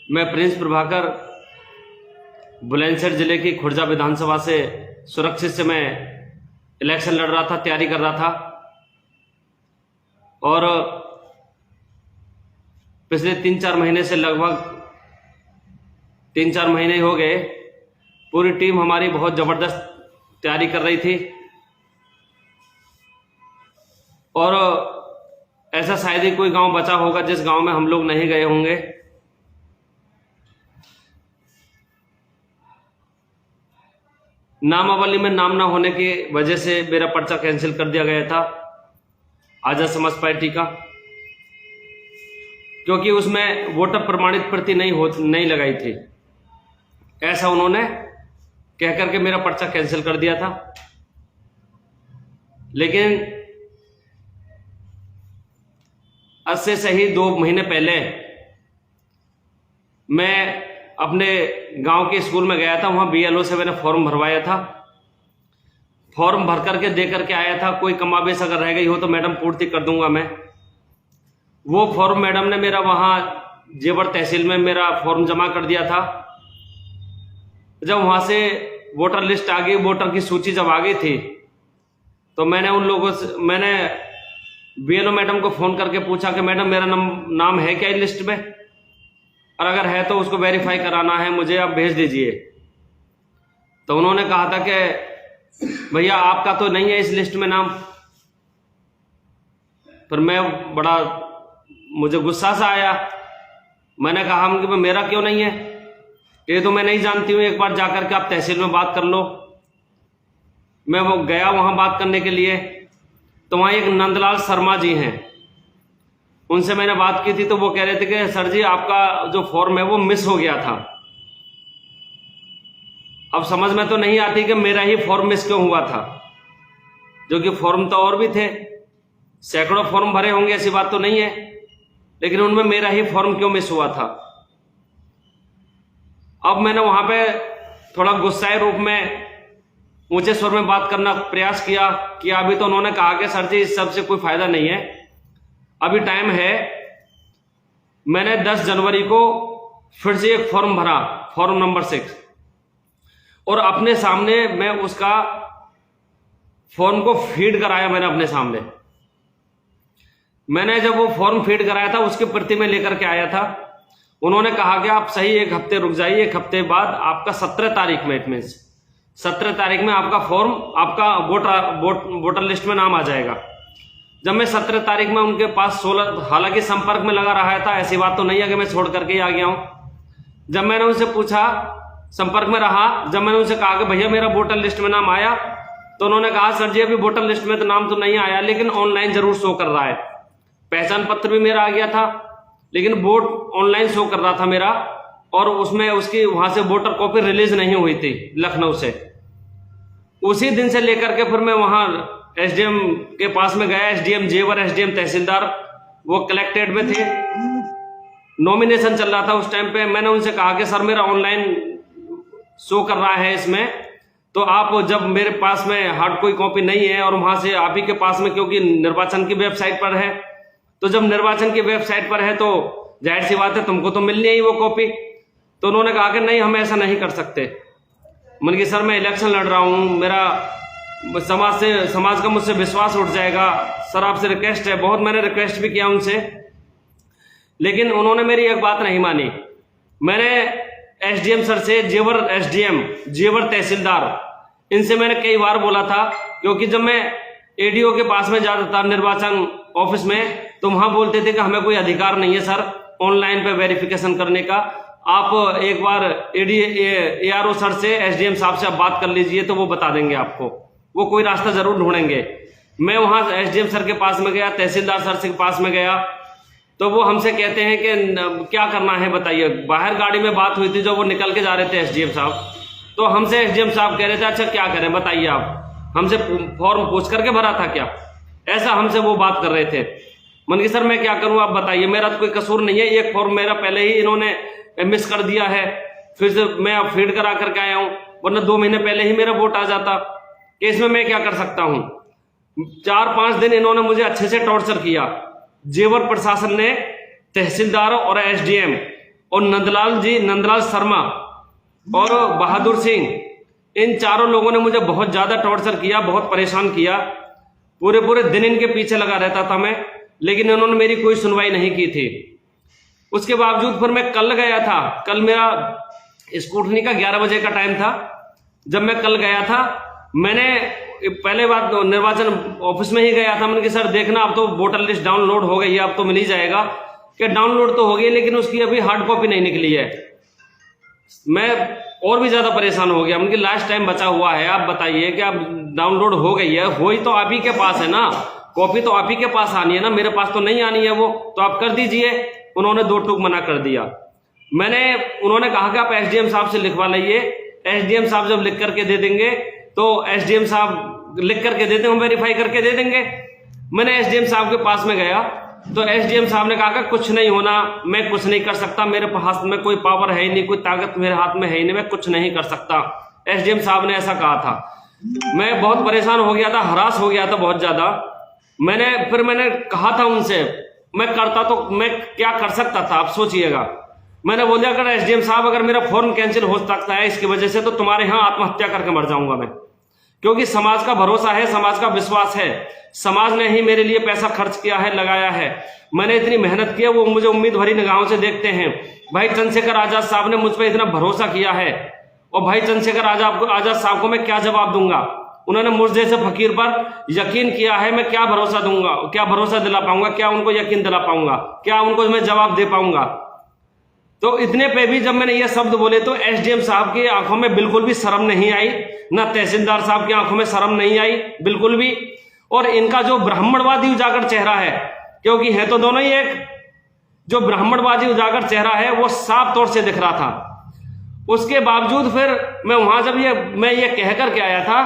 मैं प्रिंस प्रभाकर बुलंदशहर जिले की खुर्जा विधानसभा से सुरक्षित से मैं इलेक्शन लड़ रहा था, तैयारी कर रहा था। और पिछले 3-4 महीने से लगभग 3-4 महीने हो गए, पूरी टीम हमारी बहुत ज़बरदस्त तैयारी कर रही थी। और ऐसा शायद ही कोई गांव बचा होगा जिस गांव में हम लोग नहीं गए होंगे। नामावली में नाम ना होने की वजह से मेरा पर्चा कैंसिल कर दिया गया था आजाद समाज पार्टी का, क्योंकि उसमें वोटर प्रमाणित प्रति नहीं लगाई थी। ऐसा उन्होंने कह करके मेरा पर्चा कैंसिल कर दिया था। लेकिन आज से सही 2 महीने पहले मैं अपने गांव के स्कूल में गया था। वहां BLO से मैंने फॉर्म भरवाया था। फॉर्म भर करके दे करके आया था। कोई कमाबेश अगर रह गई हो तो मैडम पूर्ति कर दूंगा मैं। वो फॉर्म मैडम ने मेरा वहां जेवर तहसील में मेरा फॉर्म जमा कर दिया था। जब वहां से वोटर लिस्ट आ गई, वोटर की सूची जब आ गई थी, तो मैंने BLO मैडम को फोन करके पूछा कि मैडम मेरा नाम है क्या इस लिस्ट में, और अगर है तो उसको वेरीफाई कराना है मुझे, आप भेज दीजिए। तो उन्होंने कहा था कि भैया आपका तो नहीं है इस लिस्ट में नाम। फिर मुझे गुस्सा सा आया। मैंने कहा कि मेरा क्यों नहीं है, ये तो मैं नहीं जानती हूँ, एक बार जाकर के आप तहसील में बात कर लो। मैं वो गया वहां बात करने के लिए, तो वहां एक नंदलाल शर्मा जी हैं, उनसे मैंने बात की थी। तो वो कह रहे थे कि सर जी आपका जो फॉर्म है वो मिस हो गया था। अब समझ में तो नहीं आती कि मेरा ही फॉर्म मिस क्यों हुआ था, जो कि फॉर्म तो और भी थे, सैकड़ों फॉर्म भरे होंगे, ऐसी बात तो नहीं है, लेकिन उनमें मेरा ही फॉर्म क्यों मिस हुआ था। अब मैंने वहां पे थोड़ा गुस्साए रूप में ऊंचे स्वर में बात करना प्रयास किया। अभी तो उन्होंने कहा कि सर जी इस सब से कोई फायदा नहीं है, अभी टाइम है। मैंने 10 जनवरी को फिर से एक फॉर्म भरा, फॉर्म नंबर 6, और अपने सामने मैं उसका फॉर्म को फीड कराया। मैंने अपने सामने जब वो फॉर्म फीड कराया था, उसकी प्रति में लेकर के आया था। उन्होंने कहा कि आप सही 1 हफ्ते रुक जाइए, 1 हफ्ते बाद आपका 17 तारीख में, इट मीन्स 17 तारीख में आपका फॉर्म, आपका वोटर लिस्ट में नाम आ जाएगा। जब मैं 17 तारीख में उनके पास 16, हालांकि संपर्क में लगा रहा था, ऐसी बात तो नहीं है कि मैं छोड़ करके ही आ गया हूं। जब मैंने उनसे पूछा, संपर्क में रहा, जब मैंने उनसे कहा कि भैया मेरा वोटर लिस्ट में नाम आया, तो उन्होंने कहा सर जी अभी वोटर लिस्ट में तो नाम तो नहीं आया, लेकिन ऑनलाइन जरूर शो कर रहा है। पहचान पत्र भी मेरा आ गया था, लेकिन वोट ऑनलाइन शो कर रहा था मेरा, और उसमें उसकी वहां से वोटर कॉपी रिलीज नहीं हुई थी लखनऊ से। उसी दिन से लेकर के फिर मैं वहां SDM के पास में गया। SDM जेवर, SDM तहसीलदार वो कलेक्टेड में थे, नॉमिनेशन चल रहा था उस टाइम पे। मैंने उनसे कहा कि सर मेरा ऑनलाइन शो कर रहा है इसमें, तो आप जब मेरे पास में हार्ड कोई कॉपी नहीं है, और वहां से आप ही के पास में, क्योंकि निर्वाचन की वेबसाइट पर है, तो जब निर्वाचन की वेबसाइट पर है तो जाहिर सी बात है तुमको तो मिलनी है वो कॉपी। तो उन्होंने कहा कि नहीं हम ऐसा नहीं कर सकते। मन की सर मैं इलेक्शन लड़ रहा हूं, मेरा समाज का मुझसे विश्वास उठ जाएगा, सर आपसे रिक्वेस्ट है। बहुत मैंने रिक्वेस्ट भी किया उनसे, लेकिन उन्होंने मेरी एक बात नहीं मानी। मैंने SDM सर से, जेवर SDM, जेवर तहसीलदार, इनसे मैंने कई बार बोला था, क्योंकि जब मैं ADO के पास में जाता था निर्वाचन ऑफिस में, तो वहां बोलते थे कि हमें कोई अधिकार नहीं है सर ऑनलाइन पे वेरिफिकेशन करने का, आप एक बार ARO सर से, SDM साहब से आप बात कर लीजिए तो वो बता देंगे आपको, वो कोई रास्ता जरूर ढूंढेंगे। मैं वहां SDM सर के पास में गया, तहसीलदार सर के पास में गया, तो वो हमसे कहते हैं कि क्या करना है बताइए। बाहर गाड़ी में बात हुई थी, जब वो निकल के जा रहे थे SDM साहब, तो हमसे SDM साहब कह रहे थे अच्छा क्या करें बताइए, आप हमसे फॉर्म पूछ करके भरा था क्या, ऐसा हमसे वो बात कर रहे थे। मन की सर मैं क्या करूं आप बताइए, मेरा तो कोई कसूर नहीं है, एक फॉर्म मेरा पहले ही इन्होंने मिस कर दिया है, फिर से मैं अब फीड करा करके आया हूं, वरना 2 महीने पहले ही मेरा वोट आ जाता। कि इसमें मैं क्या कर सकता हूं। 4-5 दिन इन्होंने मुझे अच्छे से टॉर्चर किया, जेवर प्रशासन ने, तहसीलदार और SDM, और नंदलाल शर्मा और बहादुर सिंह, इन चारों लोगों ने मुझे बहुत ज्यादा टॉर्चर किया, बहुत परेशान किया। पूरे दिन इनके पीछे लगा रहता था मैं, लेकिन इन्होंने मेरी कोई सुनवाई नहीं की थी। उसके बावजूद फिर मैं कल गया था। कल मेरा स्कूटनी का 11 बजे का टाइम था। जब मैं कल गया था, मैंने पहले बात निर्वाचन ऑफिस में ही गया था। मैंने कहा सर देखना, अब तो वोटर लिस्ट डाउनलोड हो गई है, अब तो मिल ही जाएगा। कि डाउनलोड तो हो गई, लेकिन उसकी अभी हार्ड कॉपी नहीं निकली है। मैं और भी ज्यादा परेशान हो गया। उनकी लास्ट टाइम बचा हुआ है, आप बताइए कि आप डाउनलोड हो गई है, हो ही तो आप ही के पास है ना, कॉपी तो आप ही के पास आनी है ना, मेरे पास तो नहीं आनी है वो, तो आप कर दीजिए। उन्होंने 2 टूक मना कर दिया। उन्होंने कहा कि आप एसडीएम साहब से लिखवा लीजिए। एसडीएम साहब जब लिख करके दे देंगे तो एसडीएम साहब लिख करके देते हैं, हम वेरीफाई करके दे देंगे। मैंने एसडीएम साहब के पास में गया तो एसडीएम साहब ने कहा कि कुछ नहीं होना, मैं कुछ नहीं कर सकता, मेरे हाथ में कोई पावर है ही नहीं, कोई ताकत मेरे हाथ में है ही नहीं, मैं कुछ नहीं कर सकता। एसडीएम साहब ने ऐसा कहा था। मैं बहुत परेशान हो गया था, हरास हो गया था बहुत ज्यादा। मैंने कहा था उनसे, मैं करता तो मैं क्या कर सकता था, आप सोचिएगा। मैंने बोला अगर एसडीएम साहब अगर मेरा फॉर्म कैंसिल हो सकता है इसकी वजह से, तो तुम्हारे यहाँ आत्महत्या करके मर जाऊंगा मैं, क्योंकि समाज का भरोसा है, समाज का विश्वास है। समाज ने ही मेरे लिए पैसा खर्च किया है, लगाया है। मैंने इतनी मेहनत की है, वो मुझे उम्मीद भरी निगाहों से देखते हैं। भाई चंद्रशेखर आजाद साहब ने मुझ पर इतना भरोसा किया है, और भाई चंद्रशेखर आजाद साहब को मैं क्या जवाब दूंगा। उन्होंने मुझ जैसे फकीर पर यकीन किया है, मैं क्या भरोसा दूंगा, क्या भरोसा दिला पाऊंगा, क्या उनको यकीन दिला पाऊंगा, क्या उनको मैं जवाब दे पाऊंगा। तो इतने पे भी जब मैंने ये शब्द बोले तो एसडीएम साहब की आंखों में बिल्कुल भी शर्म नहीं आई, ना तहसीलदार साहब की आंखों में शर्म नहीं आई बिल्कुल भी। और इनका जो ब्राह्मणवादी उजागर चेहरा है, क्योंकि है तो दोनों ही एक, जो ब्राह्मणवादी उजागर चेहरा है वो साफ तौर से दिख रहा था। उसके बावजूद फिर मैं वहां जब मैं ये कह करके आया था,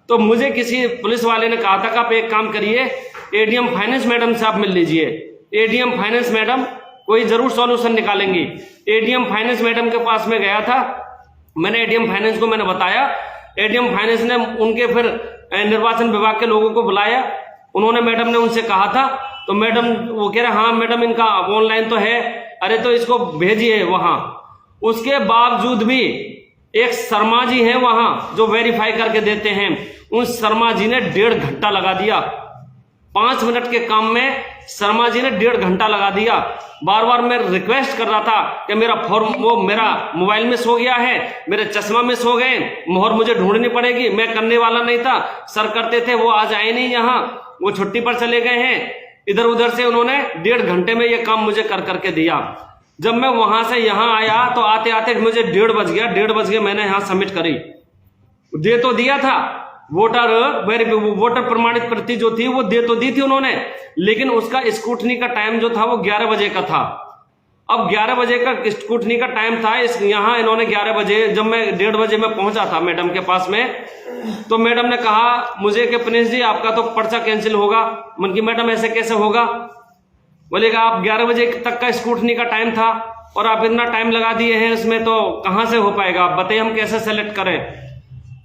तो मुझे किसी पुलिस वाले ने कहा था कि आप एक काम करिए, एडीएम फाइनेंस मैडम से आप मिल लीजिए। एडीएम फाइनेंस मैडम कोई जरूर सॉल्यूशन निकालेंगी। एडीएम फाइनेंस मैडम के पास में गया था, मैंने एडीएम फाइनेंस को मैंने बताया। एडीएम फाइनेंस ने उनके फिर निर्वाचन विभाग के लोगों को बुलाया। उन्होंने मैडम ने उनसे कहा था, तो मैडम वो कह रहे हाँ मैडम इनका ऑनलाइन तो है, अरे तो इसको भेजिए वहां। उसके बावजूद भी एक शर्मा जी हैं वहां जो वेरीफाई करके देते हैं, उन शर्मा जी ने 1.5 घंटा लगा दिया। 5 मिनट के काम में शर्मा जी ने 1.5 घंटा लगा दिया। बार बार मैं रिक्वेस्ट कर रहा था कि मेरा फॉर्म, वो मेरा मोबाइल मिस हो गया है, मेरे चश्मा मिस हो गए, मोहर मुझे ढूंढनी पड़ेगी, मैं करने वाला नहीं था। सर करते थे, वो आज आए नहीं यहाँ, वो छुट्टी पर चले गए हैं। इधर उधर से उन्होंने 1.5 घंटे में ये काम मुझे कर करके दिया। जब मैं वहां से यहाँ आया तो आते आते मुझे 1:30 बज गया। 1:30 बज गया, मैंने यहाँ सबमिट करी, दे तो दिया था वोटर प्रमाणित प्रति जो थी वो दे तो दी थी उन्होंने, लेकिन उसका स्क्रूटनी का टाइम जो था वो 11 बजे का था। अब 11 बजे का स्क्रूटनी का टाइम था, यहाँ इन्होंने 11 बजे, जब मैं 1:30 बजे में पहुंचा था मैडम के पास में, तो मैडम ने कहा मुझे कि प्रिंस जी आपका तो पर्चा कैंसिल होगा। मन की मैडम ऐसे कैसे होगा? बोलेगा आप 11 बजे तक का स्क्रूटनी का टाइम था और आप इतना टाइम लगा दिए हैं इसमें, तो कहां से हो पाएगा, आप बताइए हम कैसे सेलेक्ट करें।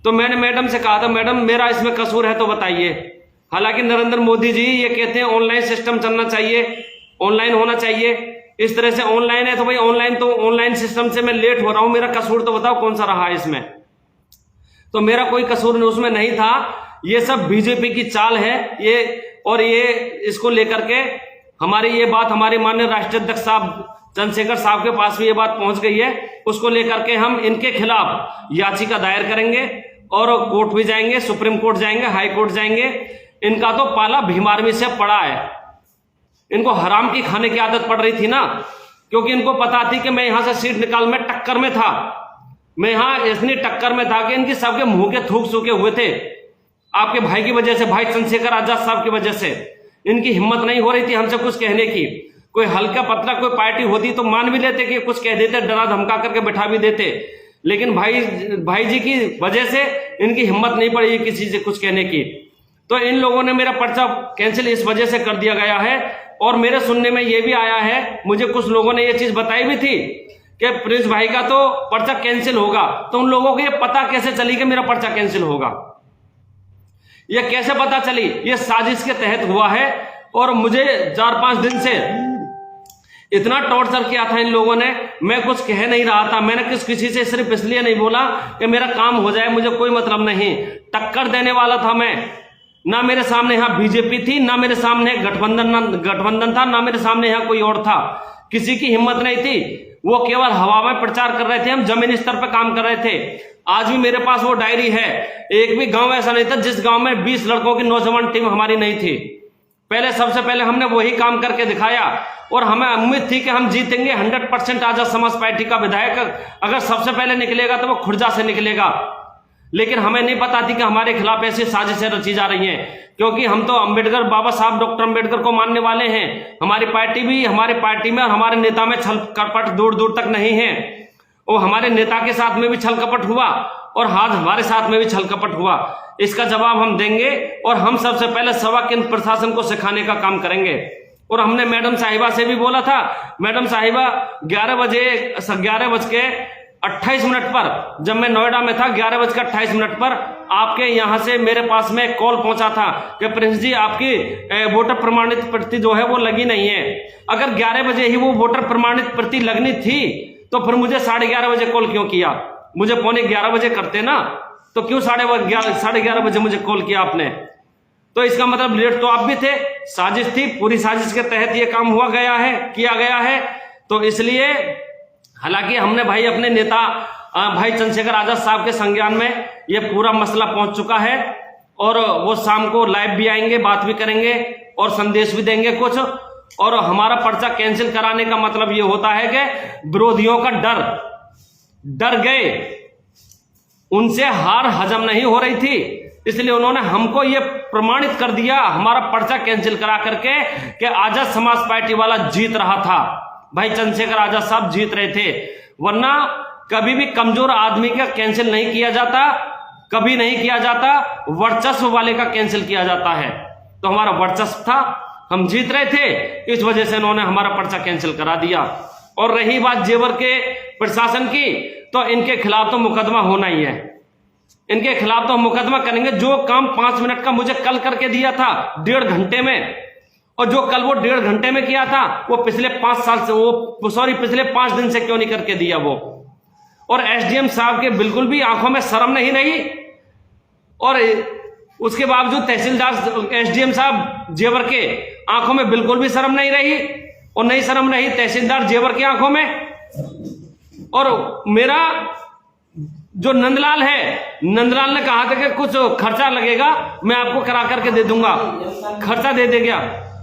तो मैंने मैडम से कहा था मैडम मेरा इसमें कसूर है तो बताइए। हालांकि नरेंद्र मोदी जी ये कहते हैं ऑनलाइन सिस्टम चलना चाहिए, ऑनलाइन होना चाहिए, इस तरह से ऑनलाइन है तो भाई ऑनलाइन सिस्टम से मैं लेट हो रहा हूं, मेरा कसूर तो बताओ कौन सा रहा है इसमें। तो मेरा कोई कसूर उसमें नहीं था, ये सब बीजेपी की चाल है ये। और ये इसको लेकर के हमारी ये बात हमारे माननीय राष्ट्रीय अध्यक्ष साहब चंद्रशेखर साहब के पास भी ये बात पहुंच गई है। उसको लेकर के हम इनके खिलाफ याचिका दायर करेंगे और कोर्ट भी जाएंगे, सुप्रीम कोर्ट जाएंगे, हाई कोर्ट जाएंगे। इनका तो पाला भीम आर्मी से पड़ा है। इनको हराम की खाने की आदत पड़ रही थी ना, क्योंकि इनको पता थी कि मैं यहां से सीट निकाल में टक्कर में था, मैं यहां इतनी टक्कर में था कि इनकी सबके मुंह के थूक सूखे हुए थे। आपके भाई की वजह से, भाई चंद्रशेखर आजाद साहब की वजह से इनकी हिम्मत नहीं हो रही थी हमसे कुछ कहने की। कोई हल्का पतला कोई पार्टी होती तो मान भी लेते कि कुछ कह देते, डरा धमका करके बैठा भी देते, लेकिन भाई जी की वजह से इनकी हिम्मत नहीं पड़ी किसी से कुछ कहने की। तो इन लोगों ने मेरा पर्चा कैंसिल इस वजह से कर दिया गया है। और मेरे सुनने में यह भी आया है, मुझे कुछ लोगों ने यह चीज बताई भी थी कि प्रिंस भाई का तो पर्चा कैंसिल होगा। तो उन लोगों को यह पता कैसे चली कि मेरा पर्चा कैंसिल होगा? यह कैसे पता चली? यह साजिश के तहत हुआ है। और मुझे 4-5 दिन से इतना टॉर्चर किया था इन लोगों ने, मैं कुछ कह नहीं रहा था। मैंने किसी से सिर्फ इसलिए नहीं बोला कि मेरा काम हो जाए, मुझे कोई मतलब नहीं। टक्कर देने वाला था मैं, ना मेरे सामने यहाँ बीजेपी थी, ना मेरे सामने गठबंधन था, ना मेरे सामने यहाँ कोई और था। किसी की हिम्मत नहीं थी, वो केवल हवा में प्रचार कर रहे थे, हम जमीनी स्तर पर काम कर रहे थे। आज भी मेरे पास वो डायरी है। एक भी गांव ऐसा नहीं था जिस गांव में 20 लड़कों की नौजवान टीम हमारी नहीं थी। पहले सबसे पहले हमने वही काम करके दिखाया और हमें उम्मीद थी कि हम जीतेंगे। 100% आजाद समाज पार्टी का विधायक अगर सबसे पहले निकलेगा तो वो खुर्जा से निकलेगा। लेकिन हमें नहीं पता थी कि हमारे खिलाफ ऐसी साजिशें रची जा रही हैं, क्योंकि हम तो अंबेडकर, बाबा साहब डॉक्टर अंबेडकर को मानने वाले हैं। हमारी पार्टी भी, हमारी पार्टी में और हमारे नेता में छल कपट दूर दूर तक नहीं है। और हमारे नेता के साथ में भी छल कपट हुआ और आज हमारे साथ में भी छल कपट हुआ। इसका जवाब हम देंगे और हम सबसे पहले सवा केंद्र प्रशासन को सिखाने का काम करेंगे। और हमने मैडम साहिबा से भी बोला था, मैडम साहिबा 11:28 पर, जब मैं नोएडा में था, 11:28 पर आपके यहां से मेरे पास में कॉल पहुंचा था कि प्रिंस जी आपकी वोटर प्रमाणित प्रति जो है वो लगी नहीं है। अगर 11 बजे ही वो वोटर प्रमाणित प्रति लगनी थी तो फिर मुझे 11:30 बजे कॉल क्यों किया? मुझे 11:15 बजे करते ना, तो क्यों 11:30 बजे मुझे कॉल किया आपने? तो इसका मतलब लेट तो आप भी थे। साजिश थी, पूरी साजिश के तहत ये काम किया गया है। तो इसलिए हालांकि हमने भाई अपने नेता भाई चंद्रशेखर आजाद साहब के संज्ञान में ये पूरा मसला पहुंच चुका है और वो शाम को लाइव भी आएंगे, बात भी करेंगे और संदेश भी देंगे कुछ। और हमारा पर्चा कैंसिल कराने का मतलब ये होता है कि विरोधियों का डर गए, उनसे हार हजम नहीं हो रही थी, इसलिए उन्होंने हमको ये प्रमाणित कर दिया हमारा पर्चा कैंसिल करा करके कि आजाद समाज पार्टी वाला जीत रहा था। भाई चंद्रशेखर आजाद साहब जीत रहे थे, वरना कभी भी कमजोर आदमी का कैंसिल नहीं किया जाता, कभी नहीं किया जाता, वर्चस्व वाले का कैंसिल किया जाता है। तो हमारा वर्चस्व था, हम जीत रहे थे, इस वजह से उन्होंने हमारा पर्चा कैंसिल करा दिया। और रही बात जेवर के प्रशासन की, तो इनके खिलाफ तो मुकदमा होना ही है, इनके खिलाफ तो हम मुकदमा करेंगे। जो काम 5 मिनट का मुझे कल करके दिया था 1.5 घंटे में, और जो कल वो 1.5 घंटे में किया था वो पिछले 5 साल से पिछले 5 दिन से क्यों नहीं करके दिया वो? और एसडीएम साहब के बिल्कुल भी आंखों में शर्म नहीं रही, और उसके बावजूद तहसीलदार एसडीएम साहब जेवर के आंखों में बिल्कुल भी शर्म नहीं रही, और नहीं शर्म रही तहसीलदार जेवर की आंखों में। और मेरा जो नंदलाल है, नंदलाल ने कहा था कि कुछ खर्चा लगेगा, मैं आपको करा करके दे दूंगा, खर्चा दे देगा।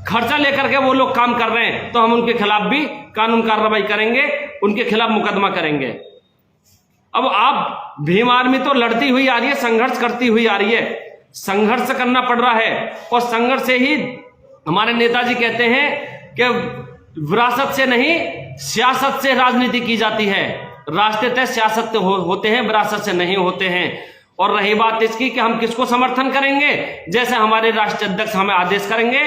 खर्चा लेकर के वो लोग काम कर रहे हैं, तो हम उनके खिलाफ भी कानून कार्रवाई करेंगे, उनके खिलाफ मुकदमा करेंगे। अब आप भीम आर्मी तो लड़ती हुई आ रही है, संघर्ष करती हुई आ रही है, संघर्ष करना पड़ रहा है। और संघर्ष से ही हमारे नेताजी कहते हैं कि विरासत से नहीं, सियासत से राजनीति की जाती है। राष्ट्रीय तय सियासत होते हैं, विरासत से नहीं होते हैं। और रही बात इसकी कि हम किसको समर्थन करेंगे, जैसे हमारे राष्ट्रीय अध्यक्ष हमें आदेश करेंगे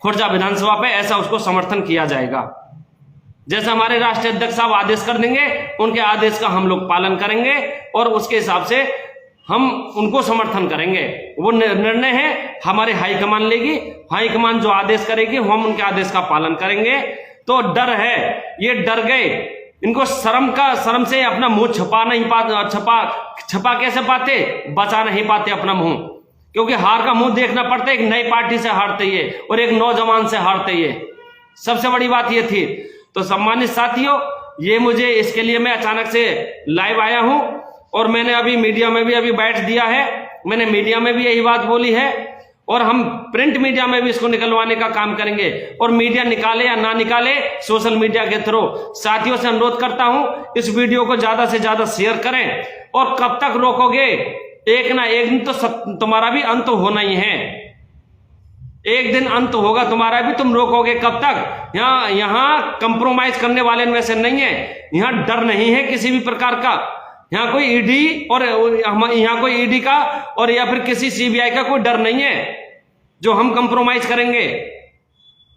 खुर्जा विधानसभा पे, ऐसा उसको समर्थन किया जाएगा। जैसे हमारे राष्ट्रीय अध्यक्ष साहब आदेश कर देंगे, उनके आदेश का हम लोग पालन करेंगे और उसके हिसाब से हम उनको समर्थन करेंगे। वो निर्णय है हमारे हाईकमान लेगी, हाईकमान जो आदेश करेगी हम उनके आदेश का पालन करेंगे। तो डर है, ये डर गए, इनको शर्म से अपना मुंह छपा कैसे पाते, बचा नहीं पाते अपना मुंह, क्योंकि हार का मुंह देखना पड़ता है। एक नई पार्टी से हारते ये और एक नौजवान से हारते ये, सबसे बड़ी बात ये थी। तो सम्मानित साथियों, ये मुझे इसके लिए मैं अचानक से लाइव आया हूं और मैंने अभी मीडिया में भी अभी बैठ दिया है, मैंने मीडिया में भी यही बात बोली है और हम प्रिंट मीडिया में भी इसको निकलवाने का काम करेंगे। और मीडिया निकाले या ना निकाले, सोशल मीडिया के थ्रू साथियों से अनुरोध करता हूं इस वीडियो को ज्यादा से ज्यादा शेयर करें। और कब तक रोकोगे, एक ना एक दिन तो तुम्हारा भी अंत होना ही है, एक दिन अंत होगा तुम्हारा भी, तुम रोकोगे कब तक? यहाँ कंप्रोमाइज करने वाले में से नहीं है, यहाँ डर नहीं है किसी भी प्रकार का। यहाँ कोई ईडी और यहाँ कोई ईडी का और या फिर किसी सीबीआई का कोई डर नहीं है जो हम कंप्रोमाइज करेंगे।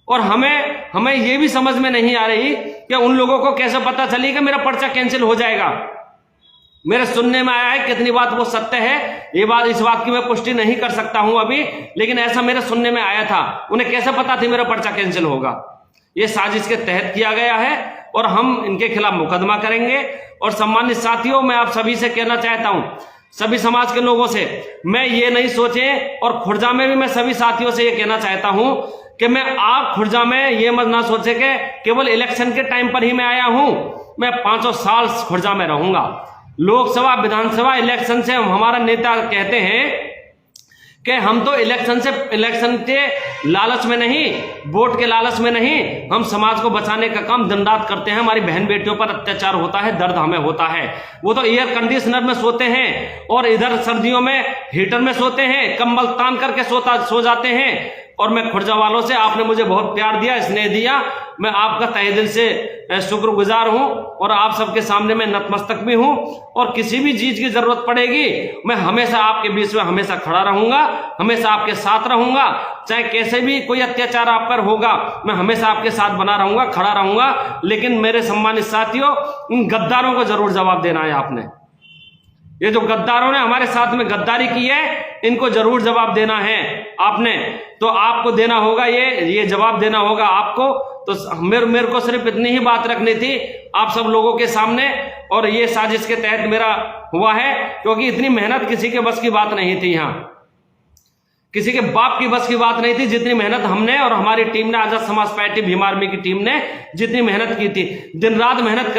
और हमें ये भी समझ में नहीं आ रही कि उन लोगों को कैसे पता चली कि मेरा पर्चा कैंसिल हो जाएगा। मेरे सुनने में आया है, कितनी बात वो सत्य है ये बात, इस बात की मैं पुष्टि नहीं कर सकता हूं अभी, लेकिन ऐसा मेरे सुनने में आया था। उन्हें कैसे पता थी मेरा पर्चा कैंसिल होगा? ये साजिश के तहत किया गया है और हम इनके खिलाफ मुकदमा करेंगे। और सम्मानित साथियों, मैं आप सभी से कहना चाहता हूं, सभी समाज के लोगों से, मैं ये नहीं सोचे, और खुर्जा में भी मैं सभी साथियों से ये कहना चाहता हूं कि मैं आप खुर्जा में ये मत ना सोचे कि केवल इलेक्शन के टाइम पर ही मैं आया हूं। मैं 5 साल खुर्जा में रहूंगा। लोकसभा विधानसभा इलेक्शन से हमारा नेता कहते हैं कि हम तो इलेक्शन के लालच में नहीं, वोट के लालच में नहीं, हम समाज को बचाने का काम दिन रात करते हैं। हमारी बहन बेटियों पर अत्याचार होता है, दर्द हमें होता है। वो तो एयर कंडीशनर में सोते हैं और इधर सर्दियों में हीटर में सोते हैं, कंबल तान करके सो जाते हैं। और मैं खुर्जा वालों से, आपने मुझे बहुत प्यार दिया, स्नेह दिया, मैं आपका तहे दिल से शुक्रगुजार हूं और आप सबके सामने मैं नतमस्तक भी हूं। और किसी भी चीज की जरूरत पड़ेगी, मैं हमेशा आपके बीच में हमेशा खड़ा रहूंगा, हमेशा आपके साथ रहूंगा। चाहे कैसे भी कोई अत्याचार आप पर होगा, मैं हमेशा आपके साथ बना रहूंगा, खड़ा रहूंगा। लेकिन मेरे सम्मानित साथियों, इन गद्दारों को जरूर जवाब देना है आपने। ये जो गद्दारों ने हमारे साथ में गद्दारी की है, इनको जरूर जवाब देना है आपने। तो आपको देना होगा, ये जवाब देना होगा आपको। तो मेरे को सिर्फ इतनी ही बात रखनी थी आप सब लोगों के सामने, और ये साजिश के तहत मेरा हुआ है, क्योंकि इतनी मेहनत किसी के बस की बात नहीं थी। यहाँ किसी के बाप की बस की बात नहीं थी, जितनी मेहनत हमने और हमारी टीम ने, आजाद समाज पार्टी भीम आर्मी की टीम ने जितनी मेहनत की थी, दिन रात मेहनत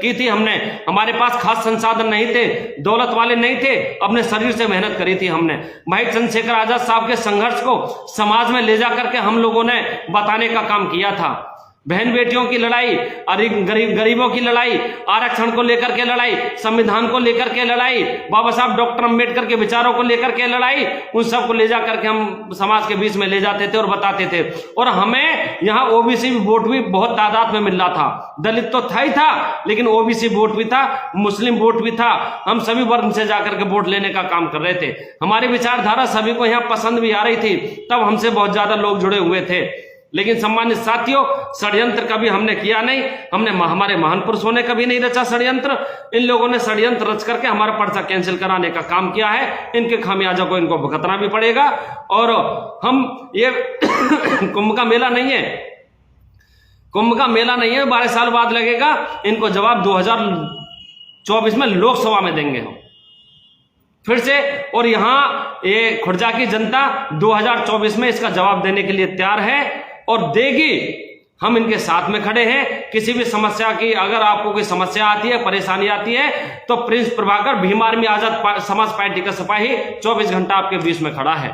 की थी हमने। हमारे पास खास संसाधन नहीं थे, दौलत वाले नहीं थे, अपने शरीर से मेहनत करी थी हमने। भाई चंद्रशेखर आजाद साहब के संघर्ष को समाज में ले जा करके हम लोगों ने बताने का काम किया था। बहन बेटियों की लड़ाई, गरीबों की लड़ाई, आरक्षण को लेकर के लड़ाई, संविधान को लेकर के लड़ाई, बाबा साहब डॉक्टर अंबेडकर के विचारों को लेकर के लड़ाई, उन सब को ले जाकर के हम समाज के बीच में ले जाते थे और बताते थे। और हमें यहाँ ओबीसी वोट भी बहुत तादाद में मिल रहा था। दलित तो था ही था, लेकिन ओबीसी वोट भी था, मुस्लिम वोट भी था। हम सभी वर्ग से जाकर के वोट लेने का काम कर रहे थे। हमारी विचारधारा सभी को यहाँ पसंद भी आ रही थी, तब हमसे बहुत ज्यादा लोग जुड़े हुए थे। लेकिन सम्मानित साथियों, षड्यंत्र कभी हमने किया नहीं। हमने हमारे महान पुरुषों ने कभी नहीं रचा षड्यंत्र। इन लोगों ने षड्यंत्र रच करके हमारा पर्चा कैंसिल कराने का काम किया है। इनके खामियाजा को इनको भुगतना भी पड़ेगा। और हम ये कुंभ का मेला नहीं है, कुंभ का मेला नहीं है, 12 साल बाद लगेगा। इनको जवाब 2024 में लोकसभा में देंगे हम फिर से। और यहां ये खुर्जा की जनता 2024 में इसका जवाब देने के लिए तैयार है और देगी। हम इनके साथ में खड़े हैं। किसी भी समस्या की, अगर आपको कोई समस्या आती है, परेशानी आती है, तो Prince Prabhakar Bhim army Azad Samaj party का सिपाही 24 घंटा आपके बीच में खड़ा है।